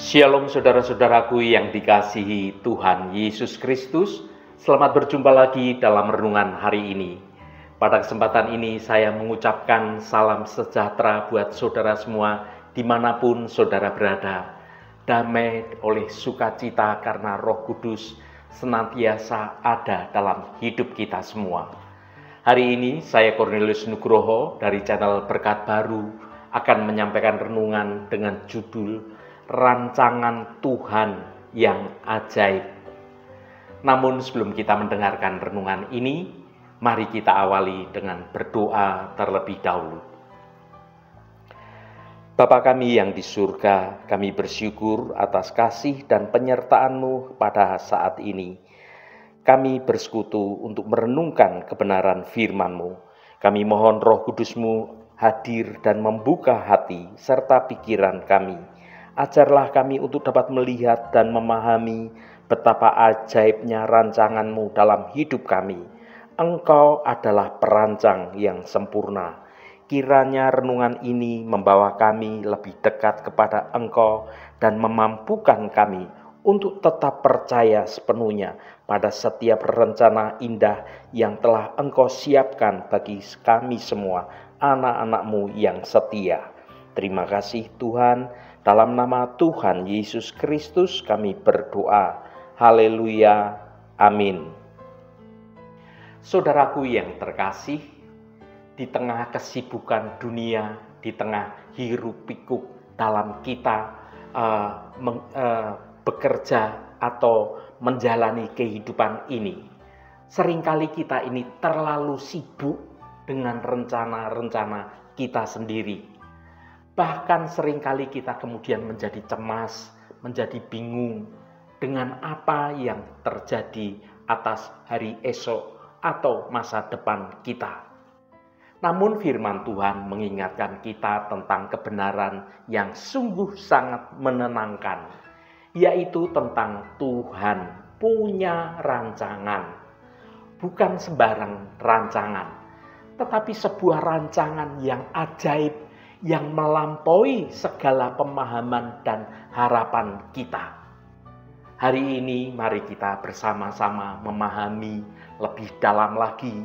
Shalom saudara-saudaraku yang dikasihi Tuhan Yesus Kristus. Selamat berjumpa lagi dalam renungan hari ini. Pada kesempatan ini saya mengucapkan salam sejahtera buat saudara semua dimanapun saudara berada. Damai oleh sukacita karena Roh Kudus senantiasa ada dalam hidup kita semua. Hari ini saya Cornelius Nugroho dari channel Berkat Baru akan menyampaikan renungan dengan judul Rancangan Tuhan yang Ajaib. Namun sebelum kita mendengarkan renungan ini, mari kita awali dengan berdoa terlebih dahulu. Bapa kami yang di surga, kami bersyukur atas kasih dan penyertaan-Mu pada saat ini. Kami bersekutu untuk merenungkan kebenaran firman-Mu. Kami mohon Roh Kudus-Mu hadir dan membuka hati serta pikiran kami. Ajarlah kami untuk dapat melihat dan memahami betapa ajaibnya rancangan-Mu dalam hidup kami. Engkau adalah perancang yang sempurna. Kiranya renungan ini membawa kami lebih dekat kepada Engkau dan memampukan kami untuk tetap percaya sepenuhnya pada setiap rencana indah yang telah Engkau siapkan bagi kami semua, anak-anak-Mu yang setia. Terima kasih Tuhan. Dalam nama Tuhan Yesus Kristus kami berdoa. Haleluya. Amin. Saudaraku yang terkasih, di tengah kesibukan dunia, di tengah hiruk-pikuk dalam kita bekerja atau menjalani kehidupan ini, seringkali kita ini terlalu sibuk dengan rencana-rencana kita sendiri. Bahkan seringkali kita kemudian menjadi cemas, menjadi bingung dengan apa yang terjadi atas hari esok atau masa depan kita. Namun firman Tuhan mengingatkan kita tentang kebenaran yang sungguh sangat menenangkan, yaitu tentang Tuhan punya rancangan. Bukan sembarang rancangan, tetapi sebuah rancangan yang ajaib, yang melampaui segala pemahaman dan harapan kita. Hari ini mari kita bersama-sama memahami lebih dalam lagi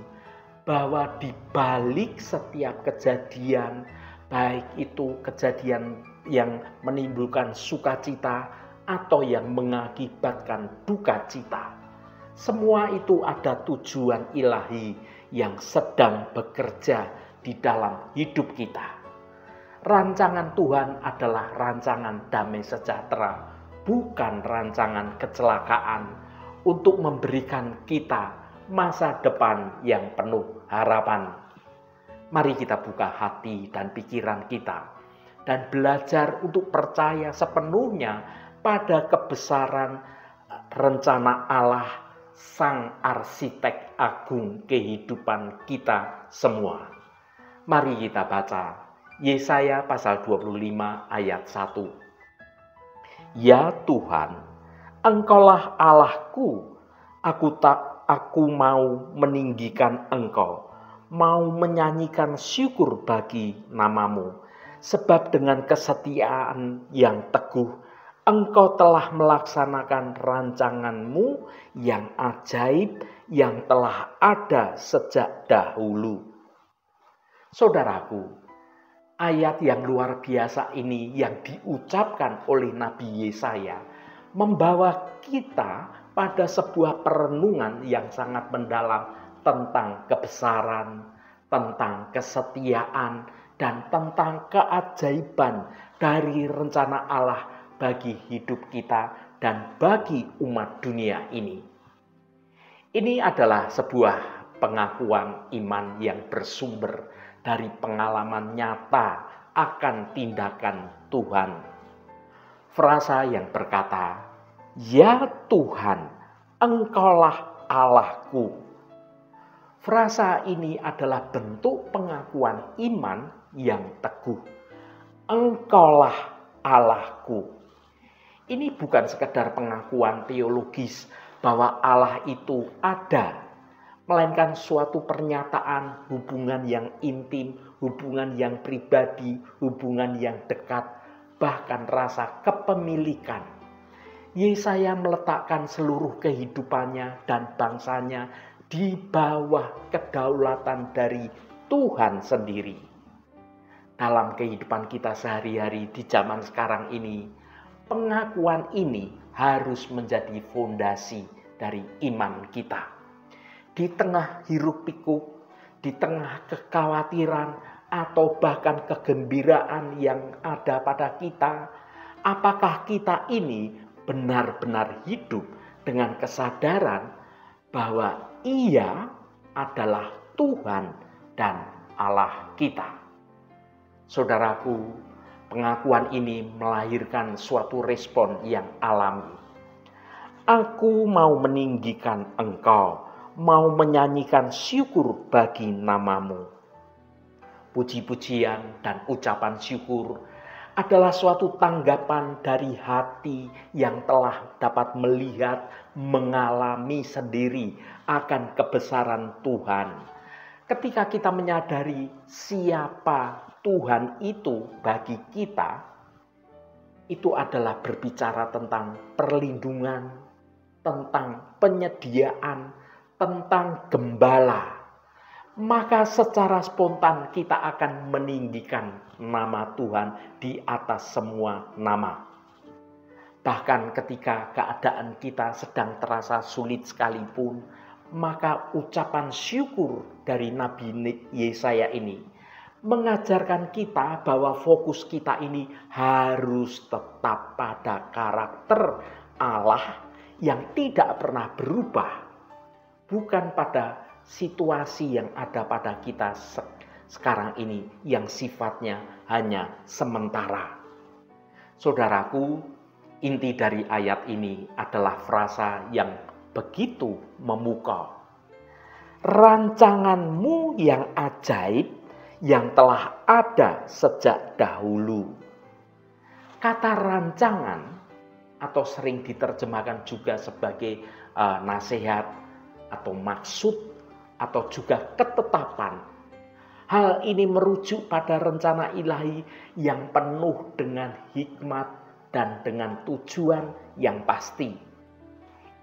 bahwa di balik setiap kejadian, baik itu kejadian yang menimbulkan sukacita atau yang mengakibatkan duka cita, semua itu ada tujuan ilahi yang sedang bekerja di dalam hidup kita. Rancangan Tuhan adalah rancangan damai sejahtera, bukan rancangan kecelakaan, untuk memberikan kita masa depan yang penuh harapan. Mari kita buka hati dan pikiran kita dan belajar untuk percaya sepenuhnya pada kebesaran rencana Allah, Sang Arsitek Agung kehidupan kita semua. Mari kita baca Yesaya pasal 25 ayat 1. Ya Tuhan, Engkaulah Allahku, aku mau meninggikan Engkau, mau menyanyikan syukur bagi nama-Mu, sebab dengan kesetiaan yang teguh, Engkau telah melaksanakan rancangan-Mu yang ajaib yang telah ada sejak dahulu. Saudaraku, ayat yang luar biasa ini yang diucapkan oleh Nabi Yesaya membawa kita pada sebuah perenungan yang sangat mendalam tentang kebesaran, tentang kesetiaan, dan tentang keajaiban dari rencana Allah bagi hidup kita dan bagi umat dunia ini. Ini adalah sebuah pengakuan iman yang bersumber dari pengalaman nyata akan tindakan Tuhan. Frasa yang berkata, Ya Tuhan, Engkaulah Allahku. Frasa ini adalah bentuk pengakuan iman yang teguh. Engkaulah Allahku. Ini bukan sekedar pengakuan teologis bahwa Allah itu ada, melainkan suatu pernyataan hubungan yang intim, hubungan yang pribadi, hubungan yang dekat bahkan rasa kepemilikan. Yesaya meletakkan seluruh kehidupannya dan bangsanya di bawah kedaulatan dari Tuhan sendiri. Dalam kehidupan kita sehari-hari di zaman sekarang ini, pengakuan ini harus menjadi fondasi dari iman kita. Di tengah hiruk-pikuk, di tengah kekhawatiran, atau bahkan kegembiraan yang ada pada kita, apakah kita ini benar-benar hidup dengan kesadaran bahwa Ia adalah Tuhan dan Allah kita. Saudaraku, pengakuan ini melahirkan suatu respon yang alami. Aku mau meninggikan Engkau, mau menyanyikan syukur bagi nama-Mu. Puji-pujian dan ucapan syukur adalah suatu tanggapan dari hati yang telah dapat melihat, mengalami sendiri akan kebesaran Tuhan. Ketika kita menyadari siapa Tuhan itu bagi kita, itu adalah berbicara tentang perlindungan, tentang penyediaan, tentang gembala. Maka secara spontan kita akan meninggikan nama Tuhan di atas semua nama. Bahkan ketika keadaan kita sedang terasa sulit sekalipun, maka ucapan syukur dari Nabi Yesaya ini mengajarkan kita bahwa fokus kita ini harus tetap pada karakter Allah yang tidak pernah berubah, bukan pada situasi yang ada pada kita sekarang ini yang sifatnya hanya sementara. Saudaraku, inti dari ayat ini adalah frasa yang begitu memukau. Rancanganmu yang ajaib yang telah ada sejak dahulu. Kata rancangan atau sering diterjemahkan juga sebagai nasihat atau maksud atau juga ketetapan. Hal ini merujuk pada rencana ilahi yang penuh dengan hikmat dan dengan tujuan yang pasti.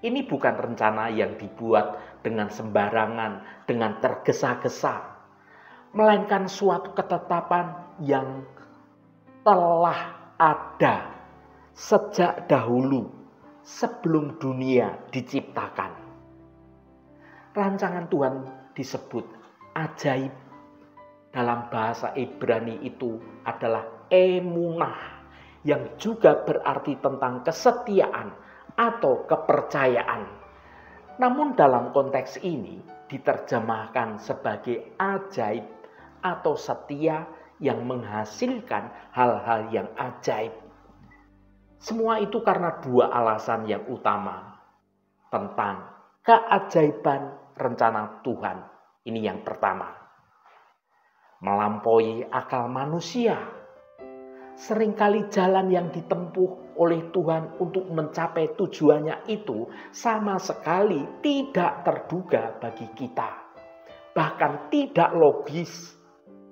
Ini bukan rencana yang dibuat dengan sembarangan, dengan tergesa-gesa, melainkan suatu ketetapan yang telah ada sejak dahulu, sebelum dunia diciptakan. Rancangan Tuhan disebut ajaib. Dalam bahasa Ibrani itu adalah emunah, yang juga berarti tentang kesetiaan atau kepercayaan. Namun dalam konteks ini diterjemahkan sebagai ajaib atau setia yang menghasilkan hal-hal yang ajaib. Semua itu karena dua alasan yang utama tentang keajaiban rencana Tuhan. Ini yang pertama. Melampaui akal manusia. Seringkali jalan yang ditempuh oleh Tuhan untuk mencapai tujuannya itu sama sekali tidak terduga bagi kita. Bahkan tidak logis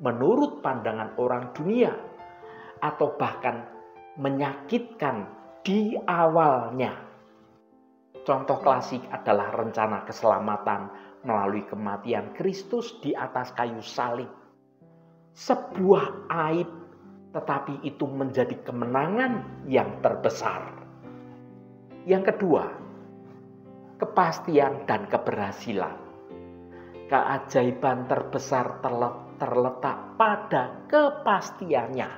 menurut pandangan orang dunia. Atau bahkan menyakitkan di awalnya. Contoh klasik adalah rencana keselamatan melalui kematian Kristus di atas kayu salib. Sebuah aib, tetapi itu menjadi kemenangan yang terbesar. Yang kedua, kepastian dan keberhasilan. Keajaiban terbesar terletak pada kepastiannya.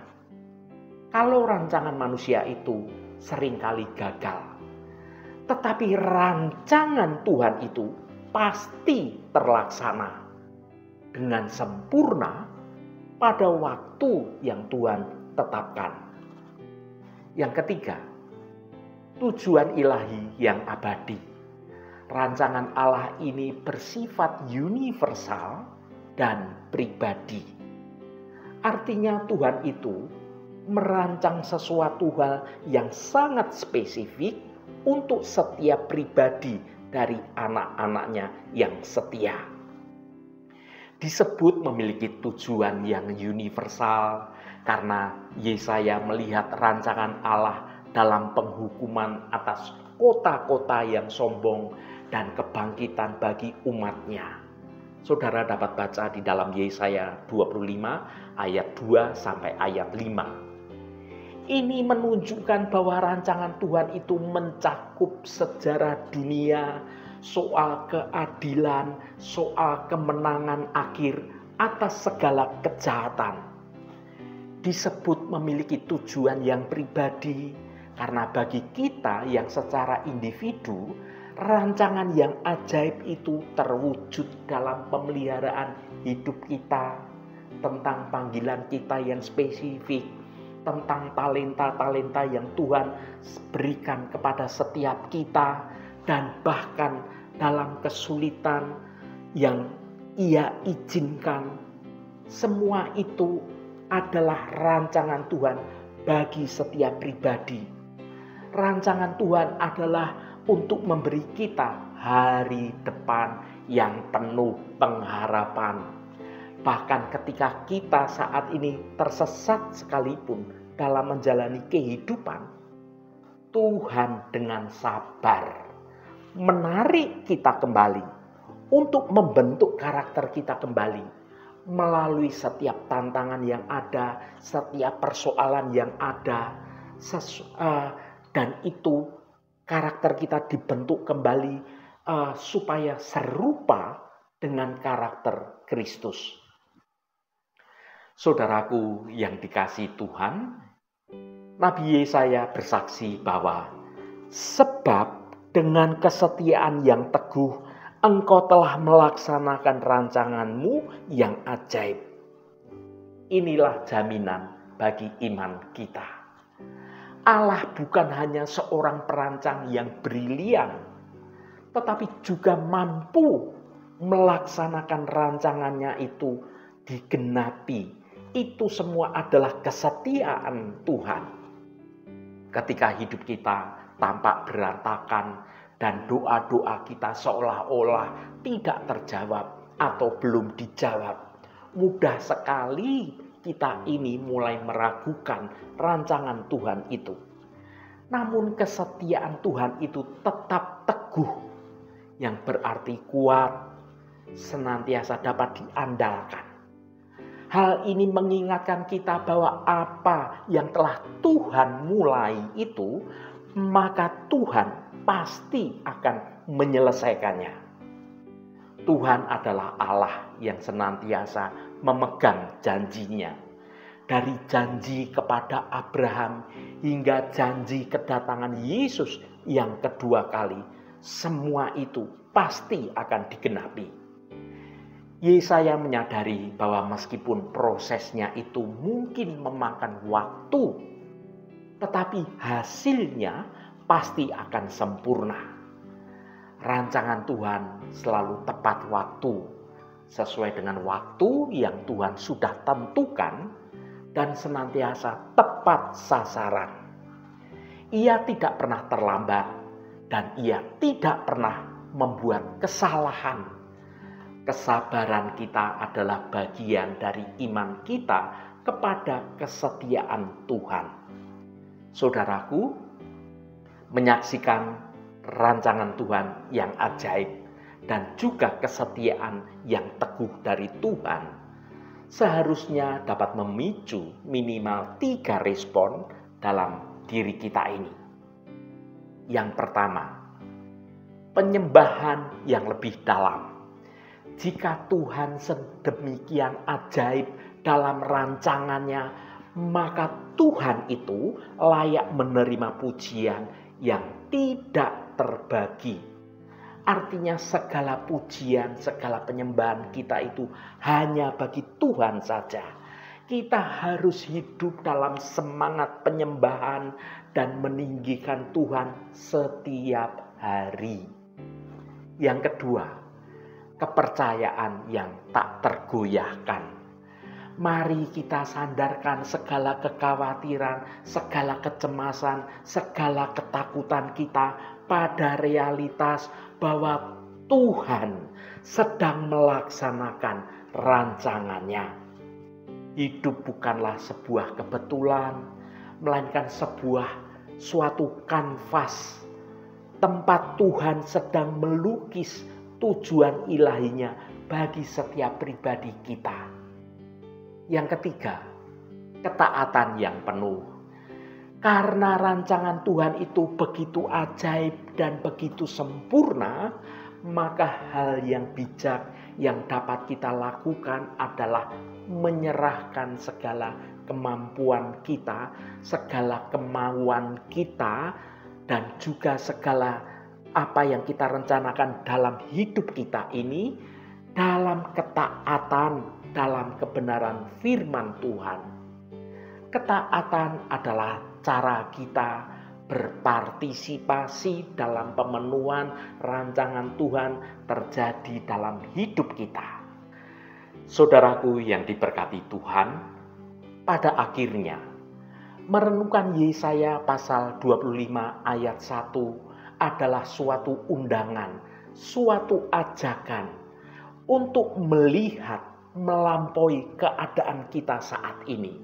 Kalau rancangan manusia itu seringkali gagal, tetapi rancangan Tuhan itu pasti terlaksana dengan sempurna pada waktu yang Tuhan tetapkan. Yang ketiga, tujuan ilahi yang abadi. Rancangan Allah ini bersifat universal dan pribadi. Artinya Tuhan itu merancang sesuatu hal yang sangat spesifik untuk setiap pribadi dari anak-anaknya yang setia. Disebut memiliki tujuan yang universal karena Yesaya melihat rancangan Allah dalam penghukuman atas kota-kota yang sombong dan kebangkitan bagi umatnya. Saudara dapat baca di dalam Yesaya 25 ayat 2 sampai ayat 5. Ini menunjukkan bahwa rancangan Tuhan itu mencakup sejarah dunia, soal keadilan, soal kemenangan akhir atas segala kejahatan. Disebut memiliki tujuan yang pribadi, karena bagi kita yang secara individu, rancangan yang ajaib itu terwujud dalam pemeliharaan hidup kita, tentang panggilan kita yang spesifik, tentang talenta-talenta yang Tuhan berikan kepada setiap kita, dan bahkan dalam kesulitan yang Ia izinkan. Semua itu adalah rancangan Tuhan bagi setiap pribadi. Rancangan Tuhan adalah untuk memberi kita hari depan yang penuh pengharapan. Bahkan ketika kita saat ini tersesat sekalipun dalam menjalani kehidupan, Tuhan dengan sabar menarik kita kembali untuk membentuk karakter kita kembali melalui setiap tantangan yang ada, setiap persoalan yang ada, dan itu karakter kita dibentuk kembali supaya serupa dengan karakter Kristus. Saudaraku yang dikasihi Tuhan, Nabi Yesaya bersaksi bahwa sebab dengan kesetiaan yang teguh engkau telah melaksanakan rancanganmu yang ajaib. Inilah jaminan bagi iman kita. Allah bukan hanya seorang perancang yang brilian, tetapi juga mampu melaksanakan rancangannya itu digenapi. Itu semua adalah kesetiaan Tuhan. Ketika hidup kita tampak berantakan dan doa-doa kita seolah-olah tidak terjawab atau belum dijawab, mudah sekali kita ini mulai meragukan rancangan Tuhan itu. Namun kesetiaan Tuhan itu tetap teguh, yang berarti kuat, senantiasa dapat diandalkan. Hal ini mengingatkan kita bahwa apa yang telah Tuhan mulai itu, maka Tuhan pasti akan menyelesaikannya. Tuhan adalah Allah yang senantiasa memegang janjinya. Dari janji kepada Abraham hingga janji kedatangan Yesus yang kedua kali, semua itu pasti akan digenapi. Yesaya menyadari bahwa meskipun prosesnya itu mungkin memakan waktu, tetapi hasilnya pasti akan sempurna. Rancangan Tuhan selalu tepat waktu, sesuai dengan waktu yang Tuhan sudah tentukan, dan senantiasa tepat sasaran. Ia tidak pernah terlambat, dan ia tidak pernah membuat kesalahan. Kesabaran kita adalah bagian dari iman kita kepada kesetiaan Tuhan. Saudaraku, menyaksikan rancangan Tuhan yang ajaib dan juga kesetiaan yang teguh dari Tuhan seharusnya dapat memicu minimal 3 respon dalam diri kita ini. Yang pertama, penyembahan yang lebih dalam. Jika Tuhan sedemikian ajaib dalam rancangannya, maka Tuhan itu layak menerima pujian yang tidak terbagi. Artinya segala pujian, segala penyembahan kita itu hanya bagi Tuhan saja. Kita harus hidup dalam semangat penyembahan dan meninggikan Tuhan setiap hari. Yang kedua, kepercayaan yang tak tergoyahkan. Mari kita sandarkan segala kekhawatiran, segala kecemasan, segala ketakutan kita pada realitas bahwa Tuhan sedang melaksanakan rancangannya. Hidup bukanlah sebuah kebetulan, melainkan suatu kanvas tempat Tuhan sedang melukis tujuan ilahinya bagi setiap pribadi kita. Yang ketiga, ketaatan yang penuh. Karena rancangan Tuhan itu begitu ajaib dan begitu sempurna, maka hal yang bijak yang dapat kita lakukan adalah menyerahkan segala kemampuan kita, segala kemauan kita, dan juga segala apa yang kita rencanakan dalam hidup kita ini dalam ketaatan, dalam kebenaran firman Tuhan. Ketaatan adalah cara kita berpartisipasi dalam pemenuhan rancangan Tuhan terjadi dalam hidup kita. Saudaraku yang diberkati Tuhan, pada akhirnya merenungkan Yesaya pasal 25 ayat 1 adalah suatu undangan, suatu ajakan untuk melihat melampaui keadaan kita saat ini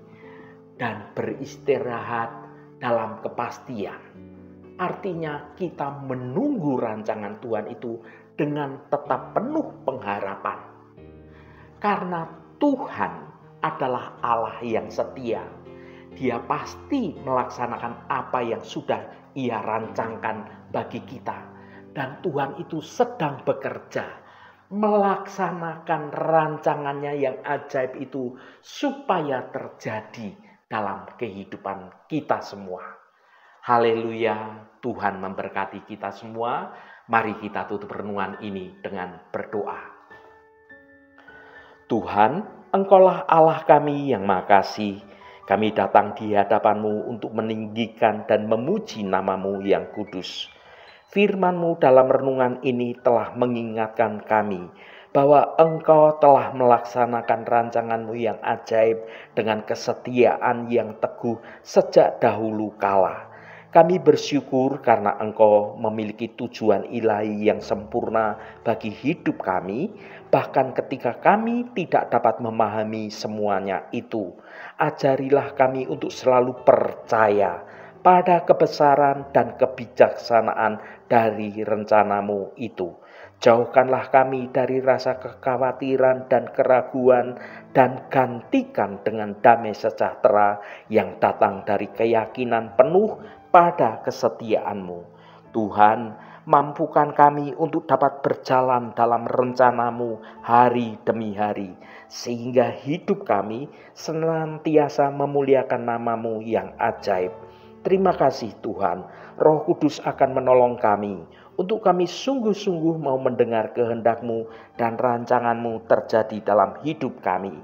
dan beristirahat dalam kepastian. Artinya kita menunggu rancangan Tuhan itu dengan tetap penuh pengharapan. Karena Tuhan adalah Allah yang setia. Dia pasti melaksanakan apa yang sudah Ia rancangkan bagi kita. Dan Tuhan itu sedang bekerja melaksanakan rancangannya yang ajaib itu supaya terjadi dalam kehidupan kita semua. Haleluya, Tuhan memberkati kita semua. Mari kita tutup renungan ini dengan berdoa. Tuhan, Engkaulah Allah kami yang Maha Kasih. Kami datang di hadapan-Mu untuk meninggikan dan memuji nama-Mu yang kudus. Firman-Mu dalam renungan ini telah mengingatkan kami bahwa Engkau telah melaksanakan rancangan-Mu yang ajaib dengan kesetiaan yang teguh sejak dahulu kala. Kami bersyukur karena Engkau memiliki tujuan ilahi yang sempurna bagi hidup kami, bahkan ketika kami tidak dapat memahami semuanya itu. Ajarilah kami untuk selalu percaya pada kebesaran dan kebijaksanaan dari rencana-Mu itu. Jauhkanlah kami dari rasa kekhawatiran dan keraguan dan gantikan dengan damai sejahtera yang datang dari keyakinan penuh pada kesetiaan-Mu. Tuhan, mampukan kami untuk dapat berjalan dalam rencana-Mu hari demi hari, sehingga hidup kami senantiasa memuliakan nama-Mu yang ajaib. Terima kasih Tuhan, Roh Kudus akan menolong kami untuk kami sungguh-sungguh mau mendengar kehendak-Mu dan rancangan-Mu terjadi dalam hidup kami.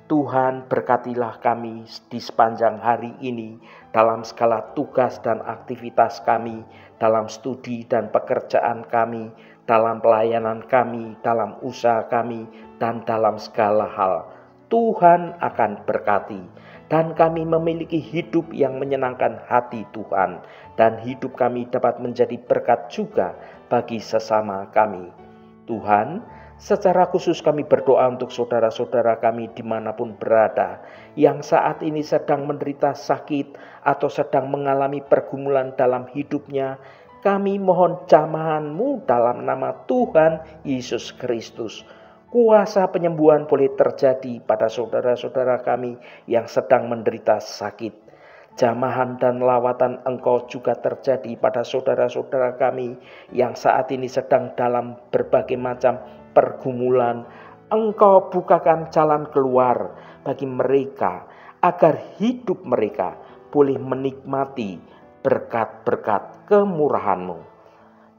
Tuhan, berkatilah kami di sepanjang hari ini dalam segala tugas dan aktivitas kami, dalam studi dan pekerjaan kami, dalam pelayanan kami, dalam usaha kami, dan dalam segala hal. Tuhan akan berkati, dan kami memiliki hidup yang menyenangkan hati Tuhan, dan hidup kami dapat menjadi berkat juga bagi sesama kami. Tuhan, secara khusus kami berdoa untuk saudara-saudara kami dimanapun berada, yang saat ini sedang menderita sakit atau sedang mengalami pergumulan dalam hidupnya. Kami mohon jamahan-Mu dalam nama Tuhan Yesus Kristus. Kuasa penyembuhan boleh terjadi pada saudara-saudara kami yang sedang menderita sakit. Jamahan dan lawatan Engkau juga terjadi pada saudara-saudara kami yang saat ini sedang dalam berbagai macam pergumulan. Engkau bukakan jalan keluar bagi mereka agar hidup mereka boleh menikmati berkat-berkat kemurahan-Mu.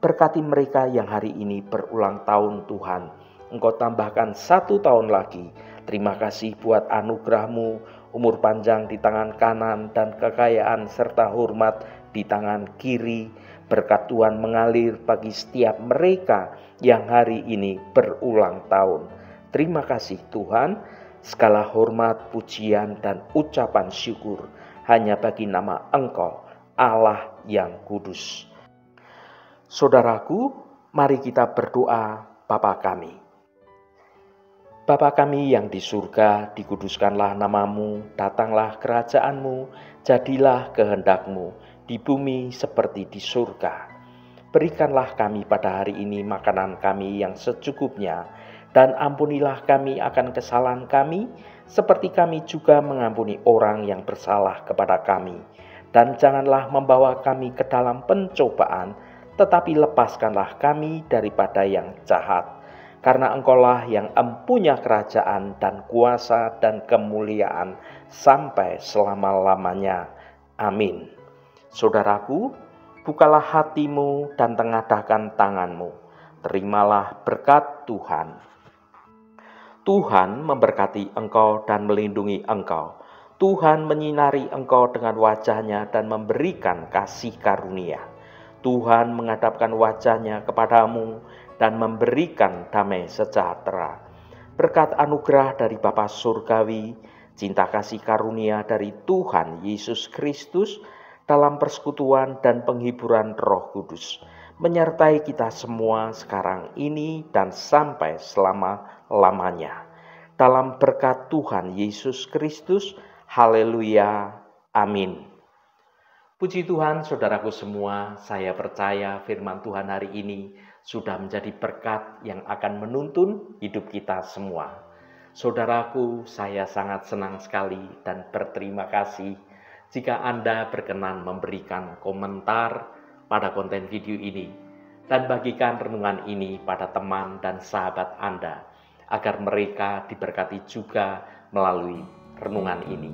Berkati mereka yang hari ini berulang tahun Tuhan. Engkau tambahkan 1 tahun lagi. Terima kasih buat anugerah-Mu, umur panjang di tangan kanan dan kekayaan serta hormat di tangan kiri. Berkat Tuhan mengalir bagi setiap mereka yang hari ini berulang tahun. Terima kasih Tuhan. Segala hormat, pujian, dan ucapan syukur hanya bagi nama Engkau, Allah yang kudus. Saudaraku, mari kita berdoa Bapa kami. Bapa kami yang di surga, dikuduskanlah namamu, datanglah kerajaanmu, jadilah kehendakmu, di bumi seperti di surga. Berikanlah kami pada hari ini makanan kami yang secukupnya, dan ampunilah kami akan kesalahan kami, seperti kami juga mengampuni orang yang bersalah kepada kami. Dan janganlah membawa kami ke dalam pencobaan, tetapi lepaskanlah kami daripada yang jahat. Karena Engkaulah yang empunya kerajaan dan kuasa dan kemuliaan sampai selama-lamanya. Amin. Saudaraku, bukalah hatimu dan tengadahkan tanganmu. Terimalah berkat Tuhan. Tuhan memberkati engkau dan melindungi engkau. Tuhan menyinari engkau dengan wajah-Nya dan memberikan kasih karunia. Tuhan menghadapkan wajah-Nya kepadamu dan memberikan damai sejahtera. Berkat anugerah dari Bapa Surgawi, cinta kasih karunia dari Tuhan Yesus Kristus, dalam persekutuan dan penghiburan Roh Kudus, menyertai kita semua sekarang ini dan sampai selama-lamanya. Dalam berkat Tuhan Yesus Kristus, haleluya, amin. Puji Tuhan, saudaraku semua, saya percaya firman Tuhan hari ini sudah menjadi berkat yang akan menuntun hidup kita semua. Saudaraku, saya sangat senang sekali dan berterima kasih jika Anda berkenan memberikan komentar pada konten video ini dan bagikan renungan ini pada teman dan sahabat Anda, agar mereka diberkati juga melalui renungan ini.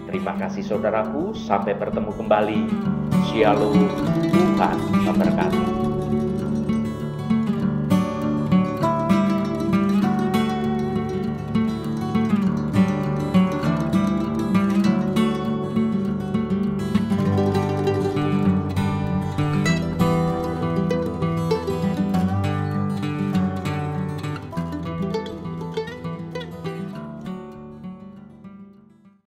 Terima kasih saudaraku, sampai bertemu kembali. Shalom, Tuhan memberkati.